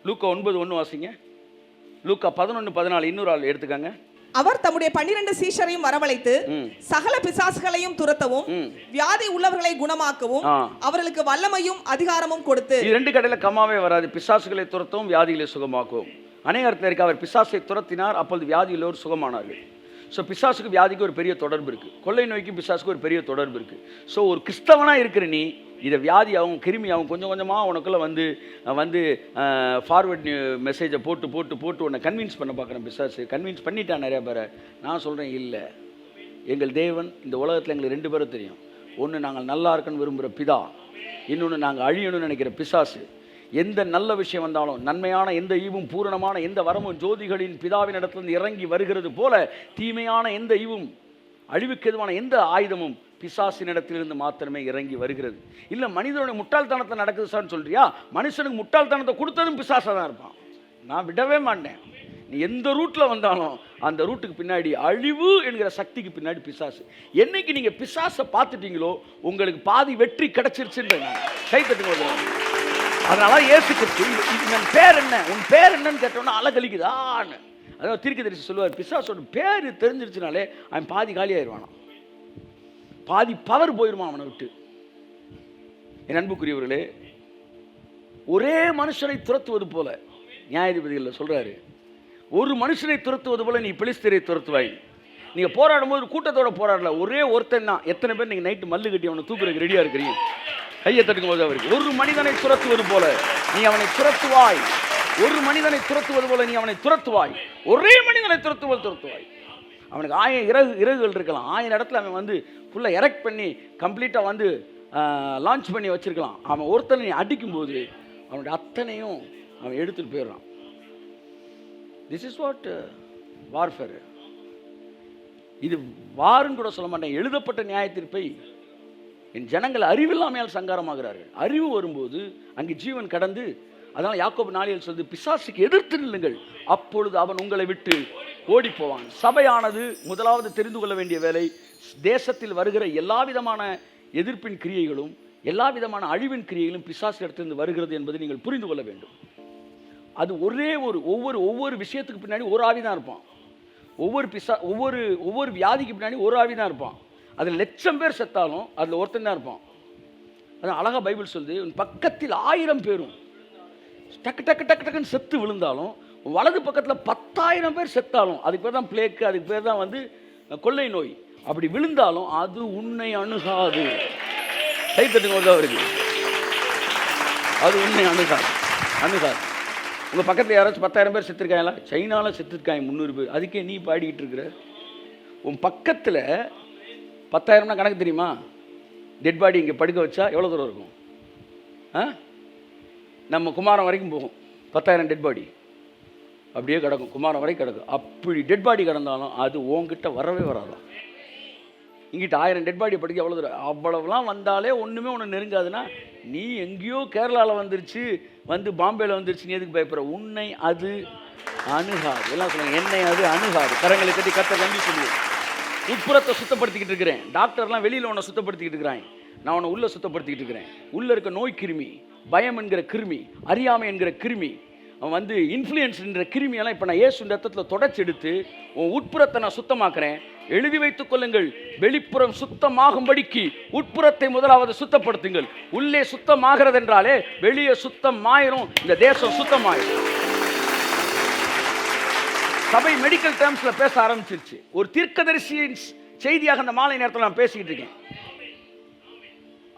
லூக்கா 9:1 வாசிங்க. லூக்கா 11:14 இன்னொரு ஆள் எடுத்துக்காங்க. அவர் தம்முடைய 12 சீஷரையும் வரவழைத்து சகல பிசாசுகளையும் துரத்தவும் வியாதி உள்ளவர்களை குணமாக்கவும் அவர்களுக்கு வல்லமையும் அதிகாரமும் கொடுத்து. இது 2 கடையில கம்மாவே வராது. பிசாசுகளை துரத்தவும் வியாதிகளை சுகமாக்கவும். அநேக இடத்துல இருக்கு அவர் பிசாசை துரத்தினார், அப்பொழுது வியாதியுள்ளவர் சுகமானார்கள். ஸோ பிசாசுக்கு வியாதிக்கு ஒரு பெரிய தொடர்பு இருக்குது. கொள்ளை நோய்க்கு பிசாசுக்கு ஒரு பெரிய தொடர்பு இருக்குது. ஸோ ஒரு கிறிஸ்தவனாக இருக்கிற நீ இதை வியாதி அவங்க கிருமி அவங்க கொஞ்சம் கொஞ்சமாக உனக்குள்ளே வந்து ஃபார்வர்ட் மெசேஜை போட்டு உன்னை கன்வின்ஸ் பண்ண பார்க்குறேன். பிசாசு கன்வின்ஸ் பண்ணிட்டான் நிறையா பேரை. நான் சொல்கிறேன், இல்லை, எங்கள் தேவன் இந்த உலகத்தில் எங்களுக்கு 2 பேரும் தெரியும். ஒன்று நாங்கள் நல்லா இருக்குன்னு விரும்புகிற பிதா, இன்னொன்று நாங்கள் அழியணும்னு நினைக்கிற பிசாசு. எந்த நல்ல விஷயம் வந்தாலும், நன்மையான எந்த ஈவும் பூரணமான எந்த வரமும் ஜோதிகளின் பிதாவின் இடத்திலிருந்து இறங்கி வருகிறது போல, தீமையான எந்த ஈவும் அழிவுக்கு எதுவான எந்த ஆயுதமும் பிசாசின் இடத்திலிருந்து மாத்திரமே இறங்கி வருகிறது. இல்லை மனிதனுடைய முட்டாள்தனத்தை நடக்குது சார்னு சொல்றியா? மனுஷனுக்கு முட்டாள்தனத்தை கொடுத்ததும் பிசாசாக தான் இருப்பான். நான் விடவே மாட்டேன். நீ எந்த ரூட்டில் வந்தாலும் அந்த ரூட்டுக்கு பின்னாடி அழிவு என்கிற சக்திக்கு பின்னாடி பிசாசு. என்னைக்கு நீங்கள் பிசாசை பார்த்துட்டீங்களோ உங்களுக்கு பாதி வெற்றி கிடைச்சிருச்சுன்ற கை தட்டுங்க. அதனால இயேசு கிறிஸ்து உன் பேர் என்ன, உன் பேர் என்னன்னு கேட்டோன்னா அலகலிக்குதான்னு. அதாவது தீர்க்கதரிசி சொல்லுவார், பிசாசோட பேர் தெரிஞ்சிருச்சுனாலே அவன் பாதி காலி ஆயிடுவானா, பாதி பவர் போயிடுமா அவனை விட்டு. என் அன்புக்குரியவர்களே, ஒரே மனுஷனை துரத்துவது போல நியாயாதிபதிகளில் சொல்றாரு, ஒரு மனுஷனை துரத்துவது போல நீ பெலிஸ்தரை துரத்துவாய். நீங்கள் போராடும் போது கூட்டத்தோட போராடல, ஒரே ஒருத்தன் தான். எத்தனை பேர் நீங்கள் நைட்டு மல்லு கட்டி அவனை தூக்குறதுக்கு ரெடியாக இருக்கிறீங்க? கையை தட்டுக்கும் போது அவருக்கு, ஒரு மனிதனை துரத்துவது போல நீ அவனை துரத்துவாய். ஒரு மனிதனை துரத்துவது போல நீ அவனை துரத்துவாய். ஒரே மனிதனை துரத்துவாய். அவனுக்கு 1000 இறகுகள் இருக்கலாம். 1000 இடத்துல அவன் வந்து ஃபுல்லாக எரெக்ட் பண்ணி கம்ப்ளீட்டாக லான்ச் பண்ணி வச்சிருக்கலாம். அவன் ஒருத்தனை நீ அடிக்கும்போது அவனுடைய அத்தனையும் அவன் எடுத்துகிட்டு போயிடுறான். This is what warfare. இது வாருன்னு கூட சொல்ல மாட்டேன். எழுதப்பட்ட நியாய தீர்ப்பை என் ஜனங்கள் அறிவில்லாமையால் சங்காரமாகிறார்கள். அறிவு வரும்போது அங்கே ஜீவன் கடந்து, அதனால் யாக்கோபு 4:7 சொல்லுது, பிசாசுக்கு எதிர்த்து நில்லுங்கள், அப்பொழுது அவன் உங்களை விட்டு ஓடி போவான். சபையானது முதலாவது தெரிந்து கொள்ள வேண்டிய வேலை, தேசத்தில் வருகிற எல்லா விதமான எதிர்ப்பின் கிரியைகளும் எல்லா விதமான அழிவின் கிரியைகளும் பிசாசு இடத்திலிருந்து வருகிறது என்பதை நீங்கள் புரிந்து கொள்ள வேண்டும். அது ஒவ்வொரு விஷயத்துக்கு பின்னாடி ஒரு ஆவி தான் இருப்பான். ஒவ்வொரு வியாதிக்கு பின்னாடி ஒரு ஆவி தான் இருப்பான். அதில் 1,00,000 பேர் செத்தாலும் அதில் ஒருத்தன் தான் இருப்பான். அதான் அழகாக பைபிள் சொல்லுது, உன் பக்கத்தில் 1000 பேரும் டக்குன்னு செத்து விழுந்தாலும், வலது பக்கத்தில் 10,000 பேர் செத்தாலும், அதுக்கு பேர் தான் பிளேக்கு, அதுக்கு பேர் தான் கொள்ளை நோய். அப்படி விழுந்தாலும் அது உன்னை அணுகாது. கை தட்டுங்க அவருக்கு, அது உன்னை அணுகாது. உங்கள் பக்கத்தில் யாராச்சும் 10,000 பேர் செத்துருக்காங்களா? சைனாவில் செத்துருக்காங்க 300 பேர். அதுக்கே நீ பாடிக்கிட்டு இருக்கிற? உன் பக்கத்தில் 10,000 கணக்கு தெரியுமா? டெட் பாடி இங்கே படுக்க வச்சா எவ்வளோ தூரம் இருக்கும்? நம்ம குமாரம் வரைக்கும் போகும். 10,000 டெட் பாடி அப்படியே கிடக்கும், குமாரம் வரைக்கும் கிடக்கும். அப்படி டெட் பாடி கிடந்தாலும் அது உங்ககிட்ட வரவே வராதான். இங்கிட்ட 1000 டெட் பாடியை படிக்க எவ்வளோ தூரம்? அவ்வளவுலாம் வந்தாலே ஒன்றுமே ஒன்று நெருங்காதுன்னா, நீ எங்கேயோ கேரளாவில் வந்துருச்சு, பாம்பேயில் வந்துருச்சு, நீ எதுக்கு பயப்படுற? உன்னை அது அணுகாது. எல்லாம் சொல்லுங்க, என்னை அது அணுகாது. கரங்களை கட்டி கத்த கண்டி சொல்லுவேன். உட்புறத்தை சுத்தப்படுத்திக்கிட்டு இருக்கிறேன். டாக்டர்லாம் வெளியில் உன்னை சுத்தப்படுத்திக்கிட்டு இருக்கிறான். நான் உன்னை உள்ளே சுத்தப்படுத்திக்கிட்டு இருக்கிறேன். உள்ளே இருக்க நோய் கிருமி, பயம் என்கிற கிருமி, அறியாமை என்கிற கிருமி, அவன் இன்ஃப்ளூயன்ஸ் என்கிற கிருமியெல்லாம் இப்போ நான் இயேசு ரத்தத்தில் தொடச்சி எடுத்து உன் உட்புறத்தை நான் சுத்தமாக்குறேன். எழுதி வைத்துக் கொள்ளுங்கள், வெளிப்புறம் சுத்தமாகும்படிக்கு உட்புறத்தை முதலாவது சுத்தப்படுத்துங்கள். உள்ளே சுத்தமாகிறது என்றாலே வெளியே சுத்தமாயிரும், இந்த தேசம் சுத்தமாயிரும். சபை மெடிக்கல் டேர்ம்ஸ்ல பேச ஆரம்பிச்சிருச்சு. ஒரு தீர்க்கதரிசியின் செய்தியாக அந்த மாலை நேரத்தில் நான் பேசிக்கிட்டு இருக்கேன்.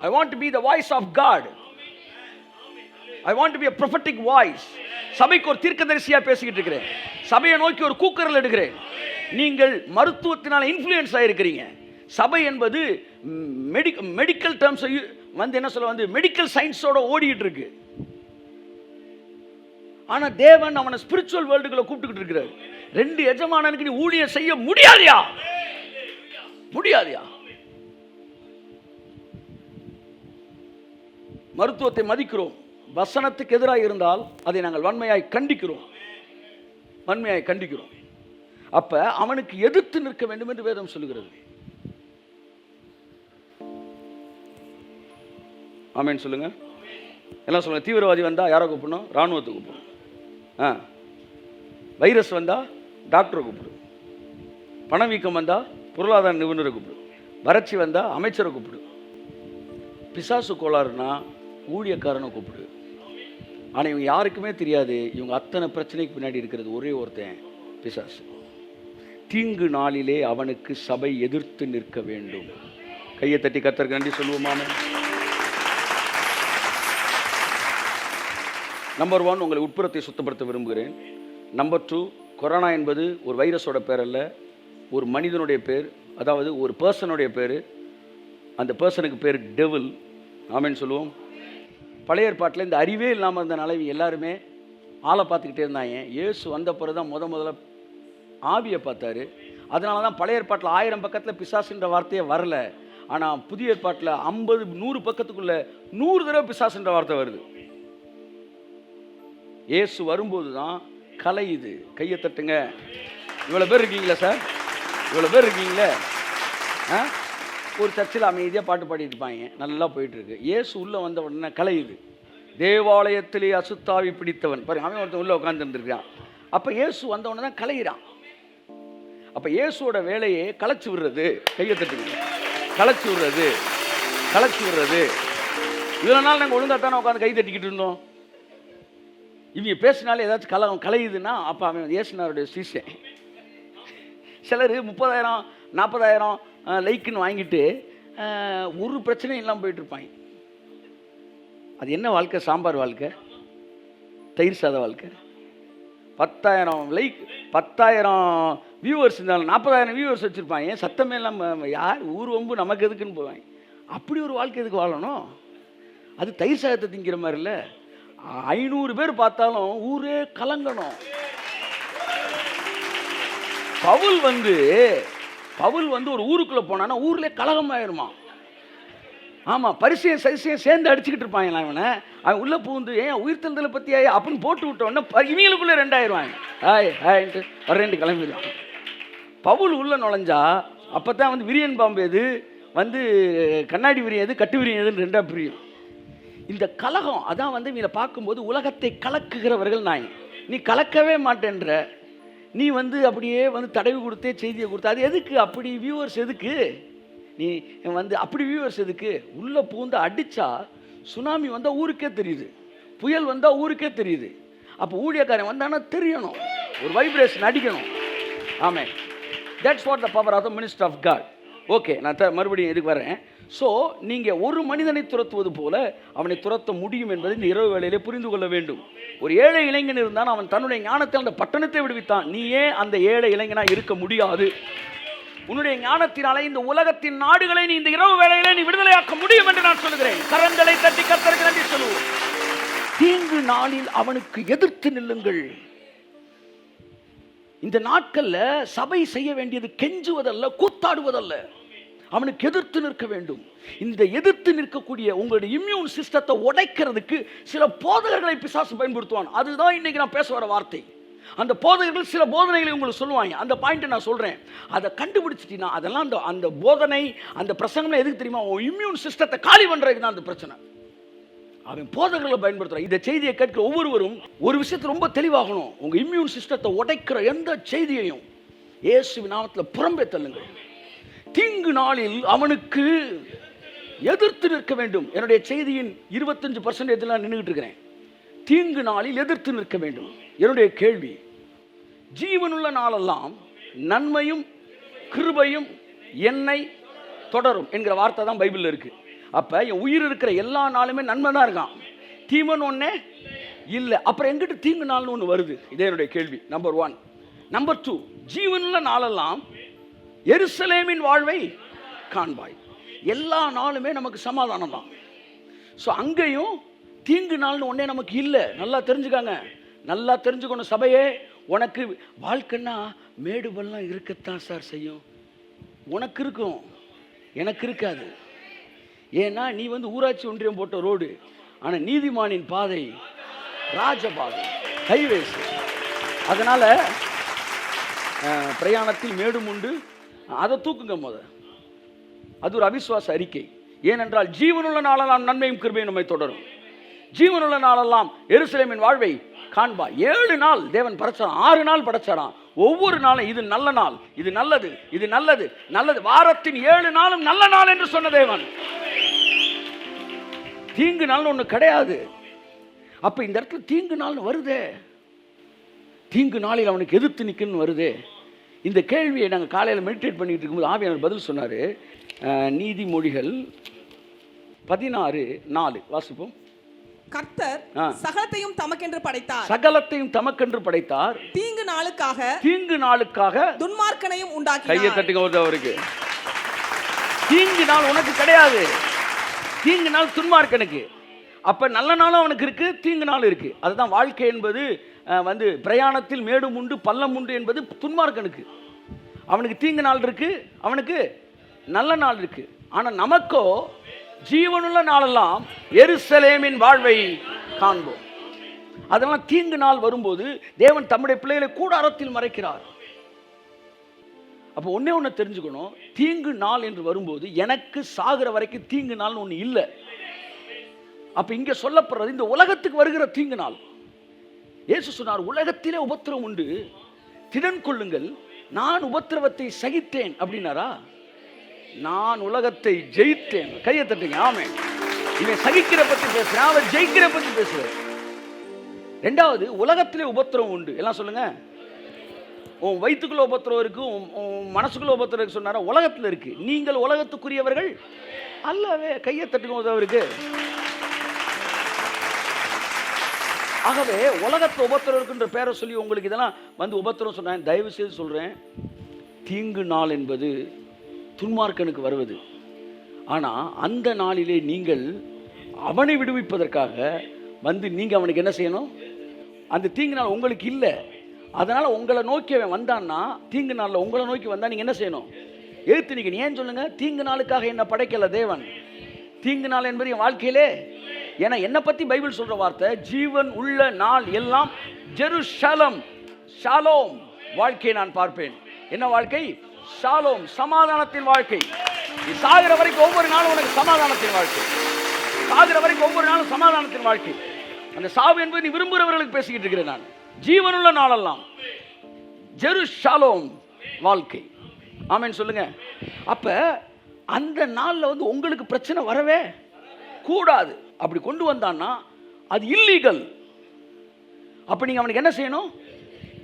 I want to be the voice of God. I want to be a prophetic voice. சபைக்கு ஒரு தீர்க்கதரிசியா பேசிக்கிட்டு இருக்கிறேன். சபையை நோக்கி ஒரு கூக்குரல் எடுக்கிறேன். நீங்கள் மருத்துவத்தினால இன்ஃப்ளூயன்ஸ் ஆகிருக்கிறீங்க. சபை என்பது மெடிக்கல் டேர்ம்ஸ் என்ன சொல்ல மெடிக்கல் சயின்ஸோட ஓடிட்டு இருக்கு. ஆனா தேவன் அவனை ஸ்பிரிச்சுவல் வேர்ல்டுக்குள்ள கூப்பிட்டுக்கிட்டு இருக்கிறார். 2 எஜமானனுக்கு நீ ஊழியம் செய்ய முடியாதியா? மருத்துவத்தை மதிக்கிறோம். வசனத்துக்கு எதிராக இருந்தால் அதை நாங்கள் வன்மையாய் கண்டிக்கிறோம். அப்ப அவனுக்கு எதிர்த்து நிற்க வேண்டும் என்று வேதம் சொல்லுகிறது. ஆமென் சொல்லுங்க. எல்லாம் சொல்லுங்க. தீவிரவாதி வந்தா யாரை கூப்பிடணும்? ராணுவத்தை கூப்பிடணும். வைரஸ் வந்தால் டாக்டரை கூப்பிடு, பணவீக்கம் வந்தால் பொருளாதார நிபுணரை கூப்பிடு, வறட்சி வந்தால் அமைச்சரை கூப்பிடு, பிசாசு கோளாறுனா ஊழியக்காரனை கூப்பிடு. ஆனால் இவங்க யாருக்குமே தெரியாது, இவங்க அத்தனை பிரச்சனைக்கு பின்னாடி இருக்கிறது ஒரே ஒருத்தன், பிசாசு. தீங்கு நாளிலே அவனுக்கு சபை எதிர்த்து நிற்க வேண்டும். கையை தட்டி கர்த்தருக்கு நன்றி சொல்லுவோமான. நம்பர் 1, உங்களை உட்புறத்தை சுத்தப்படுத்த விரும்புகிறேன். நம்பர் 2, கொரோனா என்பது ஒரு வைரஸோட பேர் அல்ல, ஒரு மனிதனுடைய பேர், அதாவது ஒரு பர்சனுடைய பேர். அந்த பர்சனுக்கு பேர் டெவில். ஆமென் சொல்லுவோம். பழைய ஏற்பாட்டில் இந்த அறிவே இல்லாமல் இருந்தனால எல்லாருமே ஆளை பார்த்துக்கிட்டே இருந்தாங்க. இயேசு வந்த பிறகு தான் முதல்ல ஆவியை பார்த்தாரு. அதனால தான் பழைய ஏற்பாட்டில் 1000 பக்கத்தில் பிசாசுன்ற வார்த்தையே வரல. ஆனால் புதிய ஏற்பாட்டில் 50-100 பக்கத்துக்குள்ள 100 தடவை பிசாசுன்ற வார்த்தை வருது. இயேசு வரும்போது தான் கலையுது. கையை தட்டுங்க. இவ்வளோ பேர் இருக்கீங்களா சார்? இவ்வளோ பேர் இருக்கீங்களே. ஒரு சர்ச்சில் அமைதியாக பாட்டு பாடிட்டு இருப்பாங்க, நல்லா போயிட்டுருக்கு. இயேசு உள்ளே வந்த உடனே கலையுது. தேவாலயத்திலே அசுத்தாவி பிடித்தவன் பாருங்க, அவன் ஒருத்தன் உள்ளே உட்காந்துருந்துருக்கான். அப்போ இயேசு வந்த உடனே தான் கலையிறான். அப்போ இயேசுவோட வேலையே கலைச்சி விடுறது. கையை தட்டுங்க. கலைச்சி விடுறது, கலைச்சி விடுறது. இவ்வளோ நாள் நாங்கள் ஒழுங்காக தானே உட்காந்து கை தட்டிக்கிட்டு இருந்தோம். இவங்க பேசினாலே ஏதாச்சும் கலையுதுன்னா அப்போ அவன் இயேசுனாருடைய சீசன். சிலர் 30,000 40,000 லைக்குன்னு வாங்கிட்டு ஒரு பிரச்சனையும் இல்லாமல் போயிட்டுருப்பாங்க. அது என்ன வாழ்க்கை? சாம்பார் வாழ்க்கை, தயிர் சாத வாழ்க்கை. 10,000 லைக், 10,000 வியூவர்ஸ் இருந்தாலும் 40,000 வியூவர்ஸ் வச்சுருப்பாங்க. சத்தமே இல்லாமல் யார் ஊர் வம்பு நமக்கு எதுக்குன்னு போவாங்க. அப்படி ஒரு வாழ்க்கை எதுக்கு வாழணும்? அது தயிர் சாதத்தை திங்கிற மாதிரி இல்லை. 500 பேர் பார்த்தாலும் ஊரே கலங்கணும். பவுல் வந்து ஒரு ஊருக்குள்ளே போனான்னா ஊர்லேயே கலகமாயிருமா. ஆமாம், பரிசையும் சரிசையும் சேர்ந்து அடிச்சுக்கிட்டு இருப்பாங்க. அவன் உள்ளே பூந்து ஏன் உயிர்த்தெழுதலை பற்றி அப்படின்னு போட்டு விட்டோன்னா இவங்களுக்குள்ளே 2,000 ஹாய்ன்ட்டு வரேன்ட்டு கிளம்பிடுவான். பவுல் உள்ளே நுழைஞ்சா அப்போ தான் வந்து விரியன் பாம்பு எது, வந்து கண்ணாடி விரியம் எது, கட்டு விரியம் எதுன்னு 2ஆக பிரியும். இந்த கலகம் அதான் வந்து இவங்களை பார்க்கும்போது உலகத்தை கலக்குகிறவர்கள். நீ கலக்கவே மாட்டேன்ற, நீ வந்து அப்படியே வந்து தடவி கொடுத்தே செய்தியை கொடுத்த, அது எதுக்கு? அப்படி வியூவர்ஸ் எதுக்கு? நீ வந்து அப்படி வியூவர்ஸ் எதுக்கு? உள்ளே பூந்து அடித்தா சுனாமி வந்தால் ஊருக்கே தெரியுது, புயல் வந்தால் ஊருக்கே தெரியுது. அப்போ ஊழியக்காரன் வந்தானா தெரியணும், ஒரு வைப்ரேஷன் அடிக்கணும். ஆமே, that's what the power of the minister of God. Okay, நான் மறுபடியும் இதுக்கு வரேன். ஸோ நீங்கள் ஒரு மனிதனை துரத்துவது போல அவனை துரத்த முடியும் என்பதை இந்த இரவு வேளையிலே புரிந்து கொள்ள வேண்டும். ஒரு ஏழை இளைஞன் இருந்தான், அவன் தன்னுடைய ஞானத்தில் அந்த பட்டணத்தை விடுவித்தான். நீ ஏன் அந்த ஏழை இளைஞனாக இருக்க முடியாது? உன்னுடைய ஞானத்தினாலே இந்த உலகத்தின் நாடுகளை நீ இந்த இரவு வேளையிலே நீ விடுதலையாக்க முடியும் என்று நான் சொல்லுகிறேன். கரங்களை தட்டி கர்த்தருக்கு நன்றி சொல்லுவோம். தீங்கு நாளில் அவனுக்கு எதிர்த்து நில்லுங்கள். இந்த நாட்களில் சபை செய்ய வேண்டியது கெஞ்சுவதல்ல, கூத்தாடுவதல்ல, அவனுக்கு எதிர்த்து நிற்க வேண்டும். இந்த எதிர்த்து நிற்கக்கூடிய உங்களுடைய இம்யூன் சிஸ்டத்தை உடைக்கிறதுக்கு சில போதகர்களை பிசாசு பயன்படுத்துவான். அதுதான் இன்னைக்கு நான் பேச வர வார்த்தை. அந்த போதகர்கள் சில போதனைகளை உங்களுக்கு சொல்லுவாங்க. அந்த பாயிண்ட்டை நான் சொல்கிறேன். அதை கண்டுபிடிச்சிட்டினா அதெல்லாம் அந்த போதனை, அந்த பிரசங்கம் எதுக்கு தெரியுமா? உன் இம்யூன் சிஸ்டத்தை காலி பண்ணுறதுக்கு தான் அந்த பிரச்சனை. அவன் போதகர்களை பயன்படுத்துகிறான். இந்த செய்தியை கேட்கிற ஒவ்வொருவரும் ஒரு விஷயத்தை ரொம்ப தெளிவாகணும். உங்கள் இம்யூன் சிஸ்டத்தை உடைக்கிற எந்த செய்தியையும் இயேசுவின் நாமத்தில் புறம்பே தள்ளுங்கள். தீங்கு நாளில் அவனுக்கு எதிர்த்து நிற்க வேண்டும். என்னுடைய செய்தியின் 25% நான் நின்றுகிட்டு இருக்கிறேன். தீங்கு நாளில் எதிர்த்து நிற்க வேண்டும். என்னுடைய கேள்வி, ஜீவனுள்ள நாளெல்லாம் நன்மையும் கிருபையும் என்னை தொடரும் என்கிற வார்த்தை தான் பைபிளில் இருக்கு. அப்போ என் உயிர் இருக்கிற எல்லா நாளுமே நன்மை தான் இருக்கான், தீமன் ஒன்னே இல்லை. அப்புறம் எங்கிட்ட தீங்கு நாள்னு ஒன்று வருது? இதே என்னுடைய கேள்வி. நம்பர் 1. நம்பர் 2, ஜீவனுள்ள நாளெல்லாம் எருசலேமின் வாழ்வை காண்பாய். எல்லா நாளுமே நமக்கு சமாதானம் தான். ஸோ அங்கேயும் தீங்கு நாள்னு ஒன்றே நமக்கு இல்லை. நல்லா தெரிஞ்சுக்காங்க, நல்லா தெரிஞ்சுக்கணும் சபையே. உனக்கு வாழ்க்கைன்னா மேடு பள்ளம் இருக்கத்தான் சார் செய்யும். உனக்கு இருக்கும், எனக்கு இருக்காது. ஏன்னா நீ வந்து ஊராட்சி ஒன்றியம் போட்ட ரோடு, ஆனால் நீதிமானின் பாதை ராஜபாதை, ஹைவேஸ். அதனால் பிரயாணத்தில் மேடும் உண்டு, அதை தூக்குங்க போத. அது ஒரு அவிசுவாச அறிக்கை. ஏனென்றால் ஜீவனுள்ள நாளெல்லாம் நன்மையும் கிருபையும் நம்மை தொடரும். ஜீவனுள்ள நாளெல்லாம் எருசலேமின் வாழ்வை காண்பா. 7 நாள் தேவன் படைச்சாராம், 6 நாள் படைச்சாராம். ஒவ்வொரு நாளும் இது நல்ல நாள், இது நல்லது, இது நல்லது, நல்லது. வாரத்தின் 7 நாளும் நல்ல நாள் என்று சொன்ன தேவன். தீங்கு நாள் ஒண்ணு கிடையாது. அப்ப இந்த இடத்துல தீங்கு நாள் வருதே, தீங்கு நாளில் அவனுக்கு எதிர்த்து நிற்கணும்னு வருதே. இந்த கேள்வியை நாங்கள் காலையில் மெடிடேட் பண்ணிட்டு இருக்கும்போது ஆவியானவர் பதில் சொன்னார். நீதிமொழிகள் 16:4 வாசிப்போம். கர்த்தர் சகலத்தையும் தமக்கென்று படைத்தார், சகலத்தையும் தமக்கென்று படைத்தார். தீங்கு நாளுக்காக துன்மார்க்கனையும் உண்டாக்கினார். கையை தட்டுங்க அவருக்கு. தீங்கு நாள் உனக்கு கிடையாது, தீங்கு நாள் துன்மார்க்கனுக்கு. அப்ப நல்ல நாளும் அவனுக்கு இருக்கு, தீங்கு நாள் இருக்கு. அதுதான் வாழ்க்கை என்பது. பிரயாணத்தில் மேடும் உண்டு பள்ளம் உண்டு என்பது துன்மார்க்கனுக்கு. அவனுக்கு தீங்கு நாள் இருக்கு, அவனுக்கு நல்ல நாள் இருக்கு. ஆனா நமக்கோ ஜீவனுள்ள நாளெல்லாம் எருசலேமின் வாழ்வை காண்போம். அதெல்லாம் தீங்கு நாள் வரும்போது தேவன் தம்முடைய பிள்ளைகளை கூடாரத்தில் மறைக்கிறார். அப்போ ஒன்னே ஒன்று தெரிஞ்சுக்கணும், தீங்கு நாள் என்று வரும்போது எனக்கு சாகிற வரைக்கும் தீங்கு நாள் ஒன்று இல்லை. அப்ப இங்க சொல்லப்படுறது இந்த உலகத்துக்கு வருகிற தீங்கு நாள். இயேசு சொன்னார், உலகத்திலே உபத்திரவம் உண்டு, திடன் கொள்ளுங்கள், நான் உபத்திரவத்தை சகித்தேன் அப்படின்னாரா? நான் உலகத்தை ஜெயித்தேன். கையை தட்டுங்க. ஆமே. இவன் சகிக்கிற பத்தி பேசுறேன், அவன் ஜெயிக்கிற பத்தி பேசுறேன். ரெண்டாவது, உலகத்திலே உபத்திரவம் உண்டு. எல்லாம் சொல்லுங்க. உன் வயிற்றுக்குள்ள உபத்திரம் இருக்கு, உன் மனசுக்குள்ள உபத்திரம் இருக்கு சொன்னாரா? உலகத்தில் இருக்கு. நீங்கள் உலகத்துக்குரியவர்கள் அல்லவே. கையை தட்டுங்க அவருக்கு. ஆகவே உலகத்தில் உபத்திரம் இருக்குன்ற பேரை சொல்லி உங்களுக்கு இதெல்லாம் வந்து உபத்திரம் சொன்னேன். தயவு செய்து சொல்றேன், தீங்கு நாள் என்பது துன்மார்க்கனுக்கு வருவது. ஆனால் அந்த நாளிலே நீங்கள் அவனை விடுவிப்பதற்காக வந்து நீங்கள் அவனுக்கு என்ன செய்யணும்? அந்த தீங்கு நாள் உங்களுக்கு இல்லை. அதனால் உங்களை நோக்கி அவன் வந்தான்னா, தீங்கு நாளில் உங்களை நோக்கி வந்தால் நீங்கள் என்ன செய்யணும்? எழுத்து நிற்கணும். ஏன் சொல்லுங்க? தீங்கு நாளுக்காக என்ன படைக்கல தேவன். தீங்கு நாள் என்பது என் வாழ்க்கையிலே. ஏன்னா என்னை பற்றி பைபிள் சொல்கிற வார்த்தை, ஜீவன் உள்ள நாள் எல்லாம் ஜெருசலம் ஷாலோம் வாழ்க்கையை நான் பார்ப்பேன். என்ன வாழ்க்கை? ஷாலோம், சமாதானத்தின் வாழ்க்கை. நீ சாகிற வரைக்கும் ஒவ்வொரு நாளும் உனக்கு சமாதானத்தின் வாழ்க்கை. சாகிற வரைக்கும் ஒவ்வொரு நாளும் சமாதானத்தின் வாழ்க்கை. அந்த சாவு என்பது நீ விரும்புகிறவர்களுக்கு பேசிக்கிட்டு இருக்கிறேன் நான். ஜீவனுள்ள நாளெல்லாம் ஜெருசலேம் வாழ்க்கை. ஆமென் சொல்லுங்க. அப்ப அந்த நாள்ல வந்து உங்களுக்கு பிரச்சனை வரவே கூடாது. அப்படி கொண்டு வந்தான்னா அது இல்லீகல். அப்ப நீங்க அவனுக்கு என்ன செய்யணும்?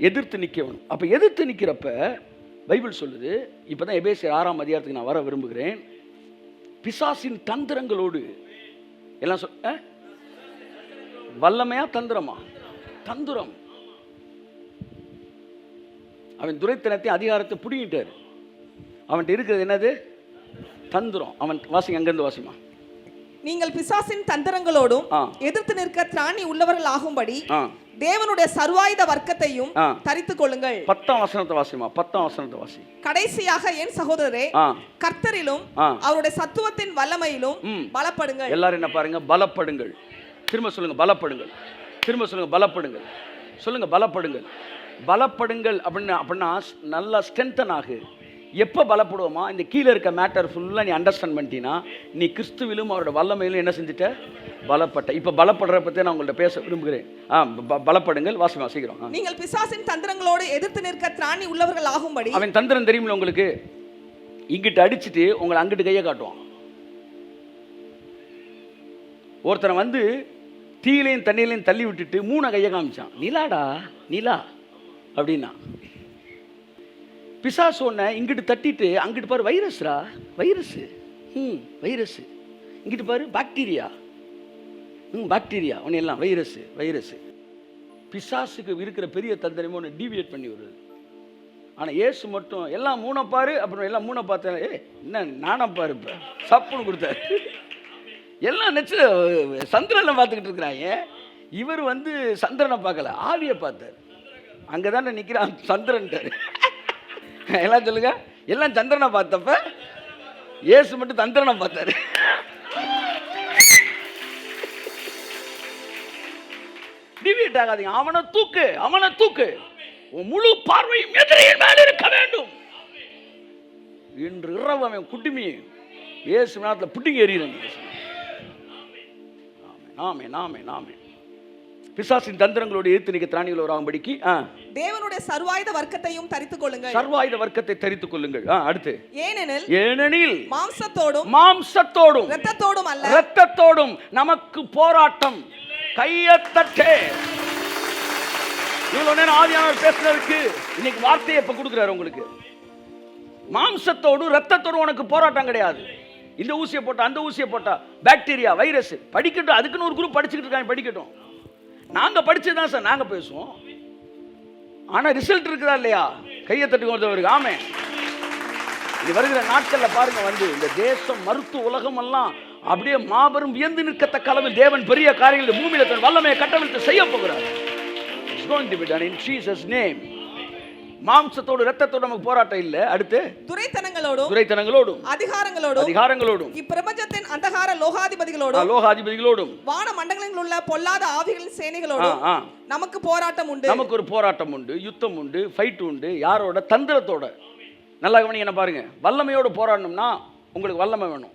எதிர்த்து நிற்கணும். அப்ப எதிர்த்து நிற்கிறப்ப பைபிள் சொல்லுது, இப்பதான் எபேசியர் 6ஆம் அதிகாரத்துக்கு நான் வர விரும்புகிறேன். பிசாசின் தந்திரங்களோடு எல்லாம் வல்லமையா தந்திரமா? தந்திரம். அவன் துரைத்தனத்தை அதிகாரத்தை புடிங்கிட்டாரு. அவன்கிட்ட இருக்கிறது என்னது? தந்திரம். அவன் வாசிங்க, அங்கிருந்து வாசிமா. நீங்கள் பிசாசின் தந்திரங்களோடும் எதிர்த்து நிற்க திராணி உள்ளவர்கள் ஆகும்படி தேவனுடைய சர்வாயுத வர்க்கத்தையும் தரித்துக் கொள்ளுங்கள். 10ஆம் வசனத்தை வாசிமா. 10ஆம் வசனத்தை வாசி. கடைசியாக என் சகோதரரே, கர்த்தரிலும் அவருடைய சத்துவத்தின் வல்லமையிலும் பலப்படுங்கள். எல்லாரும் என்ன பாருங்க? பலப்படுங்கள். திரும்ப சொல்லுங்க, பலப்படுங்கள். திரும்ப சொல்லுங்க, பலப்படுங்கள். சொல்லுங்க, பலப்படுங்கள். பலப்படுங்கள் அப்படின்னா நல்லா ஸ்ட்ரென்தன் ஆகு. எப்போ பலப்படுவோமா? இந்த கீழே இருக்க மேட்டர் ஃபுல்லாக நீ அண்டர்ஸ்டாண்ட் பண்ணிட்டீங்கன்னா நீ கிறிஸ்துவிலும் அவரோட வல்லமையிலும் என்ன செஞ்சுட்ட? பலப்பட்ட. இப்போ பலப்படுற பற்றி நான் உங்கள்கிட்ட பேச விரும்புகிறேன். பலப்படுங்கள். வாசி வாசிக்கிறோம். நீங்கள் பிசாசின் தந்திரங்களோடு எதிர்த்து நிற்க திராணி உள்ளவர்கள் ஆகும்படி. அவன் தந்திரம் தெரியுமில்ல உங்களுக்கு? இங்கிட்டு அடிச்சுட்டு உங்களை அங்கிட்டு கையை காட்டுவான். ஒருத்தனை வந்து தீயிலையும் தண்ணியிலையும் தள்ளி விட்டுட்டு 3 கையை காமிச்சான். நிலாடா நிலா அப்படின்னா பிசாசு ஒன்ன இங்கிட்டு தட்டிட்டு அங்கிட்டு பாரு வைரஸ்ரா, வைரஸ், வைரஸ். இங்கிட்டு பாரு பாக்டீரியா, பாக்டீரியா. ஒன்று எல்லாம் வைரஸ், வைரஸ். பிசாசுக்கு இருக்கிற பெரிய தந்திரமே ஒன்று டீவியேட் பண்ணி வருது. ஆனால் இயேசு மட்டும் எல்லாம் 3 பாரு, அப்புறம் எல்லாம் 3 பார்த்தேன். என்ன நானா பாரு, இப்போ சப்புன்னு கொடுத்தாரு. எல்லாம் நெச்சு சந்திரனை பார்த்துக்கிட்டு இருக்கிறாங்க. இவர் வந்து சந்திரனை பார்க்கல, ஆவியை பார்த்தார். அங்கே தானே நிற்கிறான் சந்திரன்ட்டார். எல்லாம் சொல்லுங்க. எல்லாம் சந்திரனை பார்த்தப்ப இயேசு மட்டும் சந்திரனை பார்த்தாரு. டிவியேட் ஆகாதீங்க. அவனை தூக்கு, அவனை தூக்கு. உன் முழு பார்வையும் எதிரியின் மேல் இருக்க வேண்டும். இன்று இரவு அவன் குட்டிமி இயேசு நேரத்தில் புட்டிங்க எறிகிறான். ஆமென் ஆமென் ஆமென். பிசாசின் தந்திரங்களோடு எதிர்த்து நிற்க திராணிகள் வராகும்படிக்கு தேவனுடைய சர்வாயுத வர்க்கத்தையும் தரித்துக் கொள்ளுங்கள். சர்வாயுத வர்க்கத்தை தரித்துக் கொள்ளுங்கள். அடுத்து, ஏனெனில் மாம்சத்தோடும் இரத்தத்தோடும் அல்ல, இரத்தத்தோடும் நமக்கு போராட்டம். கையத்தட்டே. இவ்வளவு நேரம் ஆவியானவர் பேசுறதுக்கு இன்னைக்கு வார்த்தையை இப்ப கொடுக்கிறாரு உங்களுக்கு. மாம்சத்தோடு இரத்தத்தோடு உனக்கு போராட்டம் கிடையாது. இந்த ஊசியை போட்டா அந்த ஊசியை போட்டா பாக்டீரியா வைரஸ் படிக்கட்டும், அதுக்குன்னு ஒரு குரூப் படிச்சுக்கிட்டு இருக்காங்க, படிக்கட்டும். நாங்க படிச்சதுதான் சார் நாங்க பேசுவோம். ஆனா ரிசல்ட் இருக்குதா இல்லையா? கையை தட்டுக்கு. ஆமென். இது வருகிற நாட்கள்ல பாருங்க, வந்து இந்த தேசம் மருத்துவ உலகம் எல்லாம் அப்படியே மாபெரும் வியந்து நிற்கத்தக்க அளவில் தேவன் பெரிய காரியங்கள் பூமியில தன் வல்லமையை கட்டவிழ்த்து செய்ய போகிறார். It's going to be done in Jesus name. மாம்சத்தோடு இரத்தத்தோடு நமக்கு போராட்டம் இல்ல. அடுத்து, துரைத்தனங்களோடும் அதிகாரங்களோடும் இப்பிரபஞ்சத்தின் அந்தகார லோகாதிபதிகளோடும் வான மண்டலங்களில் உள்ள பொல்லாத ஆவிகளின் சேனைகளோடும் நமக்கு போராட்டம் உண்டு. நமக்கு ஒரு போராட்டம் உண்டு, யுத்தம் உண்டு, ஃபைட் உண்டு. யாரோட? தந்திரத்தோட. நல்லா கவனிங்க, என்ன பாருங்க. வல்லமையோடு போராடணும்னா உங்களுக்கு வல்லமை வேணும்.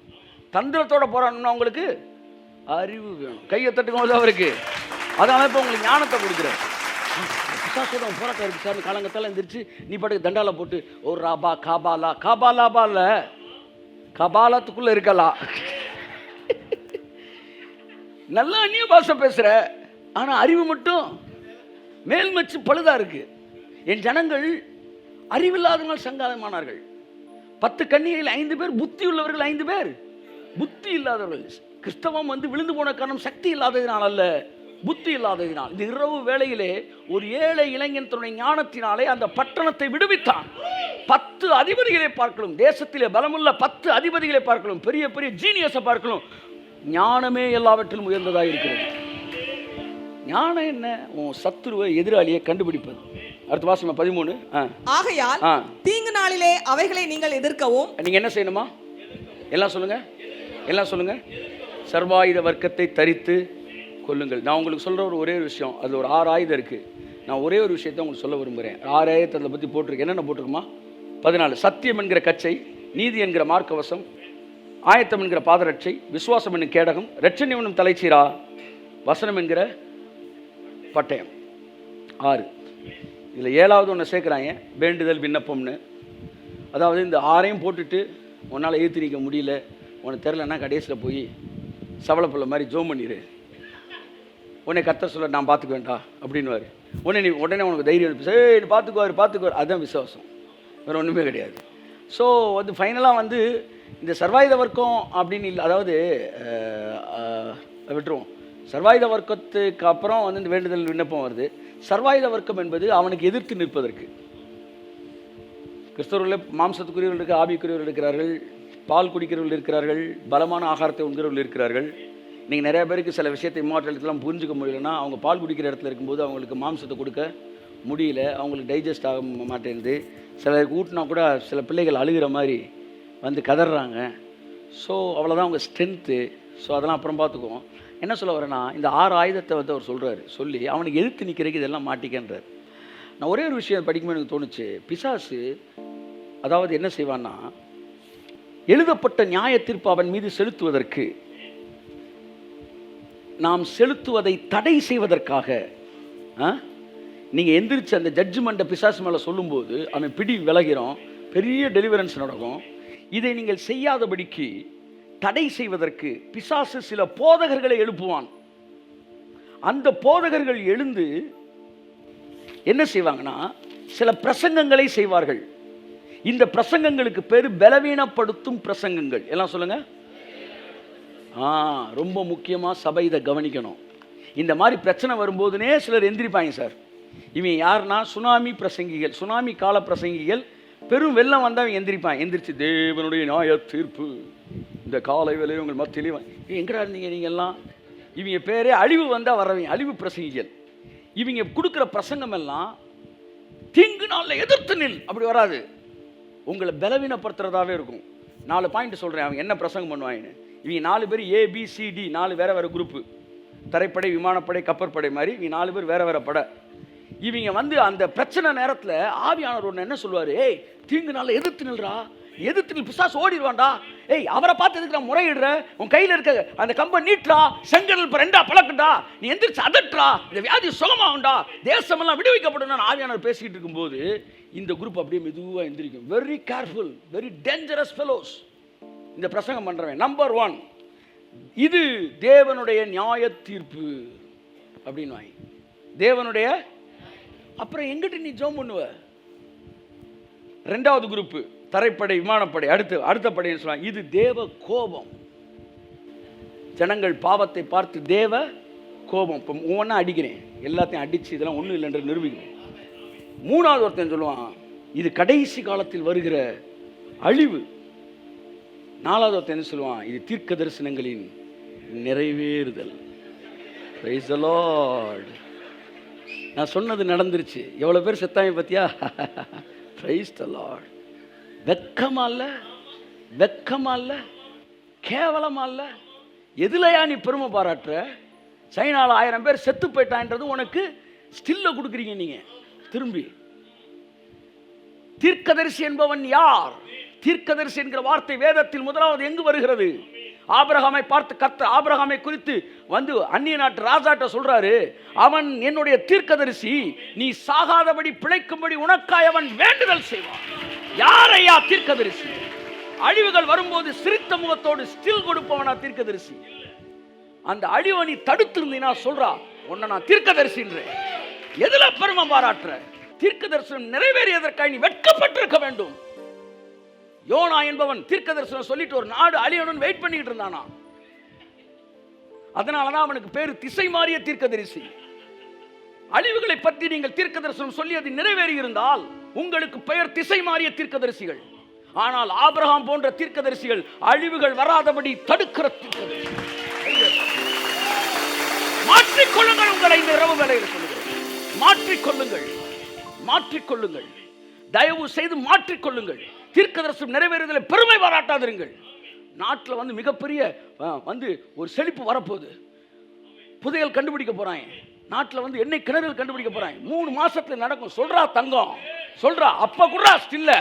தந்திரத்தோட போராடணும்னா உங்களுக்கு அறிவு வேணும். கையை தட்டுக்கும் அவருக்கு. அதனால இப்போ உங்களுக்கு ஞானத்தை கொடுக்குறேன். பிசாசோட போராட்டம் இருக்கு சார். காலங்கத்தால எந்திரிச்சு நீ பாட்டுக்கு தண்டால போட்டு ஒரு ராபா காபாலாபா இல்ல, கபாலத்துக்குள்ள இருக்கலாம். நல்லா அந்நிய பாஷை பேசுற, ஆனா அறிவு மட்டும் மேல்மச்சு பழுதா இருக்கு. என் ஜனங்கள் அறிவில்லாதவர்கள் சங்காதமானார்கள். 10 கன்னிகையில் 5 பேர் புத்தி உள்ளவர்கள், 5 பேர் புத்தி இல்லாதவர்கள். கிறிஸ்தவம் வந்து விழுந்து போன காரணம் சக்தி இல்லாததினால் அல்ல, புத்தி இல்லாததினால். இந்த இரவு வேளையிலே ஒரு ஏழை இளைஞன் தன்னுடைய ஞானத்தினாலே அந்த பட்டணத்தை விடுவித்தான். 10 அதிபதிகளை பார்க்கலாம், தேசத்திலே பலமுள்ள 10 அதிபதிகளை பார்க்கலாம், பெரிய பெரிய ஜீனியஸை பார்க்கலாம். ஞானமே எல்லாவற்றிலும் உயர்ந்ததாக இருக்கிறது. ஞானம் என்ன? உன் சத்துருவை எதிராளியை கண்டுபிடிப்பது. அடுத்த வாசம் 13. ஆகையால் தீங்கு நாளிலே அவைகளை நீங்கள் எதிர்க்கவும் நீங்க என்ன செய்யணுமா? எல்லாம் சொல்லுங்க. சர்வாயுத வர்க்கத்தை தரித்து கொள்ளுங்கள். நான் உங்களுக்கு சொல்ற ஒரே ஒரு விஷயம், அது ஒரு 6 ஆயுதம் இருக்கு. நான் ஒரே ஒரு விஷயத்தை உங்களுக்கு சொல்ல விரும்புகிறேன். 6 ஆயுதத்தை அதை பற்றி போட்டிருக்கேன். என்னென்ன போட்டிருக்குமா? 14. சத்தியம் என்கிற கச்சை, நீதி என்கிற மார்க்கவசம், ஆயத்தம் என்கிற பாதரட்சை, விசுவாசம் என்னும் கேடகம், இரட்சணியம் என்னும் தலைச்சீரா, வசனம் என்கிற பட்டயம். 6. இதில் 7வது ஒன்று சேர்க்குறாங்க, வேண்டுதல் விண்ணப்பம்னு. அதாவது இந்த 6ஐயும் போட்டுட்டு உன்னால் ஏற்றி நிற்க முடியல, உனக்கு தெரிலன்னா கடைசியில் போய் சவளப்புள்ள மாதிரி ஜோம் பண்ணிடு. உன்னை கர்த்தர் சொல்ல நான் பார்த்துக்க வேண்டாம் அப்படின்வார். உடனே உனக்கு தைரியம் சரி பார்த்துக்குவார். அதுதான் விசுவாசம், வேறு ஒன்றுமே கிடையாது. ஸோ வந்து ஃபைனலாக வந்து இந்த சர்வாயுத வர்க்கம் அப்படின்னு இல்லை, அதாவது விட்டுருவோம். சர்வாயுத வர்க்கத்துக்கு அப்புறம் வந்து இந்த வேண்டுதல் விண்ணப்பம் வருது. சர்வாயுத வர்க்கம் என்பது அவனுக்கு எதிர்த்து நிற்பதற்கு. கிறிஸ்தவர்கள் மாம்சத்துக்குரியவர்கள் இருக்க, ஆவிக்குரியவர்கள் இருக்கிறார்கள், பால் குடிக்கிறவர்கள் இருக்கிறார்கள், பலமான ஆகாரத்தை உண்கிறவர்கள் இருக்கிறார்கள். நீங்கள் நிறைய பேருக்கு சில விஷயத்தை இம்மாற்றலாம் புரிஞ்சுக்க முடியலன்னா, அவங்க பால் குடிக்கிற இடத்துல இருக்கும்போது அவங்களுக்கு மாம்சத்தை கொடுக்க முடியல, அவங்களுக்கு டைஜஸ்ட் ஆக மாட்டேங்குது. சிலருக்கு ஊட்டினா கூட சில பிள்ளைகள் அழுகிற மாதிரி வந்து கதறாங்க. ஸோ அவ்வளோதான் அவங்க ஸ்ட்ரென்த்து. ஸோ அதெல்லாம் அப்புறம் பார்த்துக்குவோம். என்ன சொல்ல வரேன்னா, இந்த 6 ஆயுதத்தை வந்து அவர் சொல்கிறாரு, சொல்லி அவனுக்கு எதிர்த்து நிற்கிறதுக்கு இதெல்லாம் மாட்டிக்கின்றார். நான் ஒரே ஒரு விஷயம் படிக்கும்போது எனக்கு தோணுச்சு, பிசாசு அதாவது என்ன செய்வான்னா, எழுதப்பட்ட நியாய தீர்ப்பு அவன் மீது செலுத்துவதற்கு, நாம் செலுத்துவதை தடை செய்வதற்காக, நீங்கள் எந்திரிச்சு அந்த ஜட்ஜ்மெண்ட்டை பிசாசு மேலே சொல்லும்போது அவன் பிடி விலகிறோம், பெரிய டெலிவரன்ஸ் நடக்கும். இதை நீங்கள் செய்யாதபடிக்கு தடை செய்வதற்கு பிசாசு சில போதகர்களை எழுப்புவான். அந்த போதகர்கள் எழுந்து என்ன செய்வாங்கன்னா, சில பிரசங்கங்களை செய்வார்கள். இந்த பிரசங்கங்களுக்கு பேர் பலவீனப்படுத்தும் பிரசங்கங்கள். எல்லாம் சொல்லுங்க. ரொம்ப முக்கியமாக சபை இதை கவனிக்கணும். இந்த மாதிரி பிரச்சனை வரும்போதுனே சிலர் எந்திரிப்பாங்க சார். இவன் யாருன்னா சுனாமி பிரசங்கிகள், சுனாமி கால பிரசங்கிகள். பெரும் வெள்ளம் வந்தால் எந்திரிப்பான். எந்திரிச்சு தேவனுடைய நியாய தீர்ப்பு இந்த காலை வேலையை உங்கள் மத்தியிலே எங்கடா இருந்தீங்க நீங்கள்லாம்? இவங்க பேரே அழிவு வந்தால் வர்றவங்க அழிவு பிரசங்கிகள். இவங்க கொடுக்குற பிரசங்கம் எல்லாம் தீங்கு நாளில் எதிர்த்து நில் அப்படி வராது, உங்களை பலவீனப்படுத்துறதாவே இருக்கும். 4 பாயிண்ட் சொல்கிறேன், அவங்க என்ன பிரசங்கம் பண்ணுவாங்கன்னு. இவங்க 4 பேர் ABCD, 4 வேறு குரூப்பு, தரைப்படை, விமானப்படை, கப்பற்படை மாதிரி இவங்க 4 பேர் வேறு படை. இவங்க வந்து அந்த பிரச்சனை நேரத்தில் ஆவியானவர் ஒன்று என்ன சொல்லுவார், ஏய் தீங்கு நாளில் எதிர்த்து நில்றா, எதிர்த்து பிசாசு ஓடிடுவான்டா. ஏய், அவரை பார்த்து எதுக்கு நான் முறையிடுற? உன் கையில் இருக்க அந்த கம்பை நீட்டுறா, செங்கடல் இப்போ 2 பழக்கண்டா, நீ எந்திரிச்சு அதட்டுறா, இந்த வியாதி சுகமாகும்டா, தேசமெல்லாம் விடுவிக்கப்படும் ஆவியானவர் பேசிக்கிட்டு இருக்கும்போது இந்த குரூப் அப்படியே மெதுவாக எந்திரிக்கும். Very careful, very dangerous fellows இந்த பிரசங்கம் பண்றவன். நம்பர் 1, இது தேவனுடைய நியாய தீர்ப்பு அப்படின்னு வாங்கி தேவனுடைய. அப்புறம் எங்கிட்ட நீ ஜெபம் பண்ணுவ? 2வது குரூப் தரைப்படை, விமானப்படை, அடுத்த படைன்னு சொல்லுவாங்க. இது தேவ கோபம். ஜனங்கள் பாவத்தை பார்த்து தேவ கோபம். இப்போ ஒவ்வொன்றா அடிக்கிறேன், எல்லாத்தையும் அடிச்சு இதெல்லாம் ஒன்றும் இல்லைன்ற நிரூபிக்கணும். 3வது ஒருத்தன் சொல்லுவான், இது கடைசி காலத்தில் வருகிற அழிவு. 4வது ஒருத்தன் என்ன சொல்லுவான், இது தீர்க்க தரிசனங்களின் நிறைவேறுதல். Praise the Lord. நான் சொன்னது நடந்துருச்சு. எவ்வளோ பேர் செத்தாங்க பார்த்தியா? Praise the Lord. வெக்கமா இல்லை, வெக்கமா இல்லை, கேவலமா இல்லை? எதுலையா நீ பெருமை பாராட்டுற? சைனாவில் 1000 பேர் செத்து போயிட்டான்றது உனக்கு ஸ்டில்ல கொடுக்குறீங்க நீங்க. திரும்பி தீர்க்கதரிசி என்பவன் யார்? தீர்க்கதரிசி என்கிற வார்த்தை வேதத்தில் முதலாவது எங்கு வருகிறது? ஆபிரகாமை பார்த்து கர்த்தர் ஆபிரகாமை குறித்து வந்து அந்நிய நாட்டு ராஜாட்ட சொல்றாரு, அவன் என்னுடைய தீர்க்கதரிசி, நீ சாகாதபடி பிழைக்கும்படி உனக்காய் அவன் வேண்டுதல் செய்வான். யாரையா தீர்க்கதரிசி? அழிவுகள் வரும்போது சிரித்த முகத்தோடு ஸ்டில் கொடுப்பவனா தீர்க்கதரிசி? அந்த அழிவை நீ தடுத்திருந்தீனா சொல்றா, உன்னை நான் தீர்க்கதரிசின்றேன். எதுல பெருமை பாராட்டுற? தீர்க்க தரிசனம் நிறைவேறியதற்காக நீ வெட்கப்பட்டிருக்க வேண்டும். யோனா என்பவன் தீர்க்க தரிசனம் சொல்லிட்டு ஒரு நாடு அழியணும்னு வெயிட் பண்ணிட்டு இருந்தானா. அதனாலதான் அவனுக்கு பேரு திசை மாறிய தீர்க்கதரிசி. அழிவுகளை பற்றி நீங்கள் தீர்க்க தரிசனம் சொல்லி அது நிறைவேறி இருந்தால் உங்களுக்கு பெயர் திசை மாறிய தீர்க்கதரிசிகள். ஆனால் ஆபிரகாம் போன்ற தீர்க்கதரிசிகள் அழிவுகள் வராதபடி தடுக்கிற தீர்க்கதரிசி. மாற்றிக்கொள்ளுங்கள். உங்களை இந்த இரவு வேளையில் சொல்லுங்கள், மாற்றிக்கொள்ளுங்கள், மாற்றிக்கொள்ளுங்கள். தயவு செய்து மாற்றிக்கொள்ளுங்கள். தீர்க்கதரிசனம் நிறைவேறுதலை பெருமை பாராட்டாதிருங்கள். நாட்டில் வந்து மிகப்பெரிய வந்து ஒரு செழிப்பு வரப்போகுது. புதையல் கண்டுபிடிக்க போறாங்க. நாட்டில் வந்து எண்ணெய் கிணறுகள் கண்டுபிடிக்க போறாங்க. 3 மாசத்துல நடக்கும். சொல்றா தங்கம், சொல்றா அப்ப கூட ஸ்டில்ல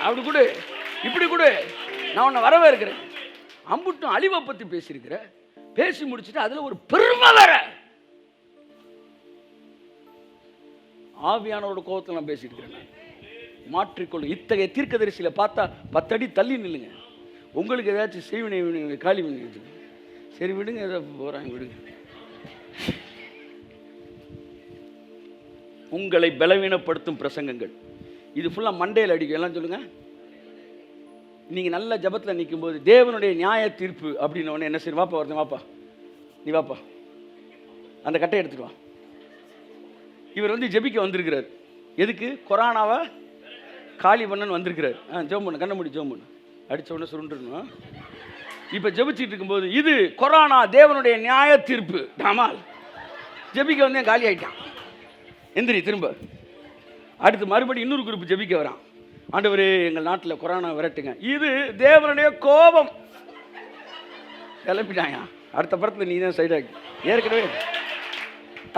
அப்படி கூட இப்படி கூட நான் உன்னை வரவே இருக்கிறேன். அம்புட்டும் அழிவை பத்தி பேசியிருக்கிற, பேசி முடிச்சுட்டு அதுல ஒரு பெருமை வேற. ஆவியானோட கோபத்தில் நான் பேசிட்டு இருக்கிறேன். மாற்றிக்கொள்ளும். இத்தகைய தீர்க்கதரிசியில பார்த்தா 10 அடி தள்ளி நில்லுங்க. உங்களுக்கு ஏதாச்சும் செய்வினை காலி பண்ணி சரி விடுங்க, ஏதாவது போறாங்க விடுங்க. உங்களை பலவீனப்படுத்தும் பிரசங்கங்கள் இது ஃபுல்லா மண்டையில் அடிக்கும். எல்லாம் சொல்லுங்க. நீங்க நல்ல ஜபத்தில் நிற்கும் போது தேவனுடைய நியாய தீர்ப்பு அப்படின்னு என்ன சரி வாப்பா, ஒருத்தன் வாப்பா, நீ வாப்பா, அந்த கட்டை எடுத்துட்டு வா. இவர் வந்து ஜெபிக்க வந்திருக்கிறார். எதுக்கு? கொரோனாவை காலி பண்ணன்னு வந்திருக்கிறார். ஜெபம் பண்ணு, கண்ண மூடி ஜெபம் பண்ணு, அடிச்ச உடனே சுருண்டுருணும். இப்ப ஜெபிச்சுட்டு இருக்கும்போது இது கொரோனா தேவனுடைய நியாய தீர்ப்பு. ஆமால் ஜெபிக்க வந்து காலி ஆயிட்டான். எந்திரி திரும்ப. அடுத்து மறுபடியும் இன்னொரு குரூப் ஜெபிக்க வரான். ஆண்டவரே எங்கள் நாட்டில் கொரோனா விரட்டுங்க. இது தேவனுடைய கோபம். கிளப்பிட்டாங்க. அடுத்த படத்தில் நீ தான் சைடாகி ஏற்கனவே.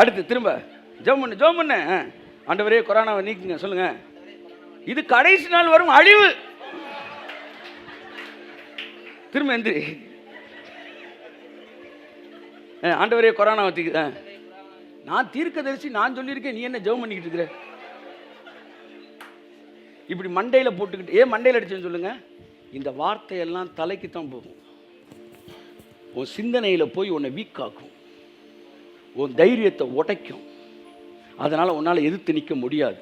அடுத்து திரும்ப ஜெபம் பண்ணு, ஜெபம் பண்ணு. ஆண்டவரே கொரோனாவை நீக்குங்க சொல்லுங்க. இது கடைசி நாள் வரும் அழிவு. திரும்ப எந்திரி. ஆண்டவரே கொரோனாவை தீக்கு. நான் தீர்க்கதரிசி, நான் சொல்லியிருக்கேன், நீ என்ன ஜெபம் பண்ணிக்கிட்டு இருக்கிற? இப்படி மண்டையில் போட்டுக்கிட்டு ஏன் மண்டையில் அடிச்சுன்னு சொல்லுங்க. இந்த வார்த்தையெல்லாம் தலைக்கு தான் போகும். உன் சிந்தனையில் போய் உன்னை வீக்காக்கும், உன் தைரியத்தை உடைக்கும். அதனால் உன்னால் எதிர்த்து நிற்க முடியாது.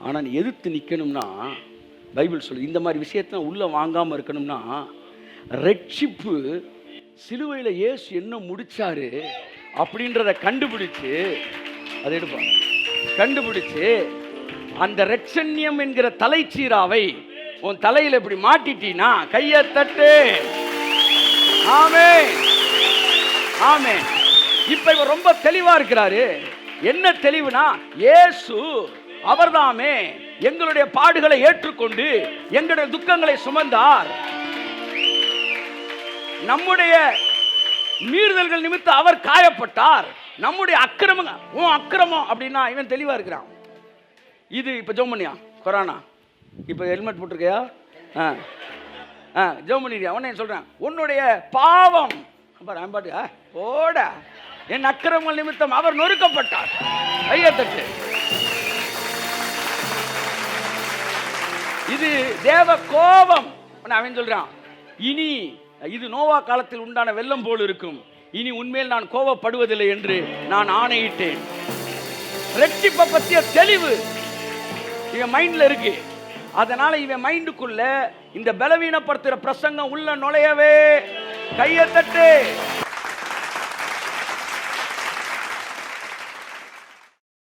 ஆனால் நீ எதிர்த்து நிற்கணும்னா பைபிள் சொல்லு, இந்த மாதிரி விஷயத்தை உள்ளே வாங்காமல் இருக்கணும்னா ரட்சிப்பு சிலுவையில் இயேசு என்ன முடிச்சாரு அப்படின்றத கண்டுபிடிச்சு அதை எடுப்பான். கண்டுபிடிச்சு அந்த ரட்சண்யம் என்கிற தலைச்சீராவை உன் தலையில் இப்படி மாட்டிட்டீனா கையை தட்டு. ஆமென், ஆமென். இப்ப இவர் ரொம்ப தெளிவா இருக்கிறாரு. என்ன தெளிவுனா, இயேசு அவர்தாமே எங்களுடைய பாடுகளை ஏற்றுக்கொண்டு எங்களுடைய துக்கங்களை சுமந்தார். நம்முடைய மீறுதல்கள் நிமித்தம் அவர் காயப்பட்டார். நம்முடைய அக்கிரமம், உன் அக்கிரமம் அப்படின்னா இவன் தெளிவா இருக்கிறான். இது இப்ப ஜெபம் பண்ணியா கொரோனா? இப்ப ஹெல்மெட் போட்டிருக்கையா? ஜெபம் பண்ணிடுறியா? உடனே சொல்கிறேன், உன்னுடைய பாவம் பாட்டு போட என் அக்கிரமங்கள் நிமித்தம் அவர் நொறுக்கப்பட்டார். கையத்தட்டு. இது தேவ கோபம். அவன் சொல்றான், இனி இது நோவா காலத்தில் உண்டான வெள்ளம் போல் இருக்கும், இனி உண்மையில் நான் கோபப்படுவதில்லை என்று நான் ஆணையிட்டேன். ரெட்டிப்பை பற்றிய தெளிவு இவன் மைண்ட்ல இருக்கு. அதனால இவன் மைண்டுக்குள்ள இந்த பலவீனப்படுத்துற பிரசங்கம் உள்ள நுழையவே. கையை தட்டு.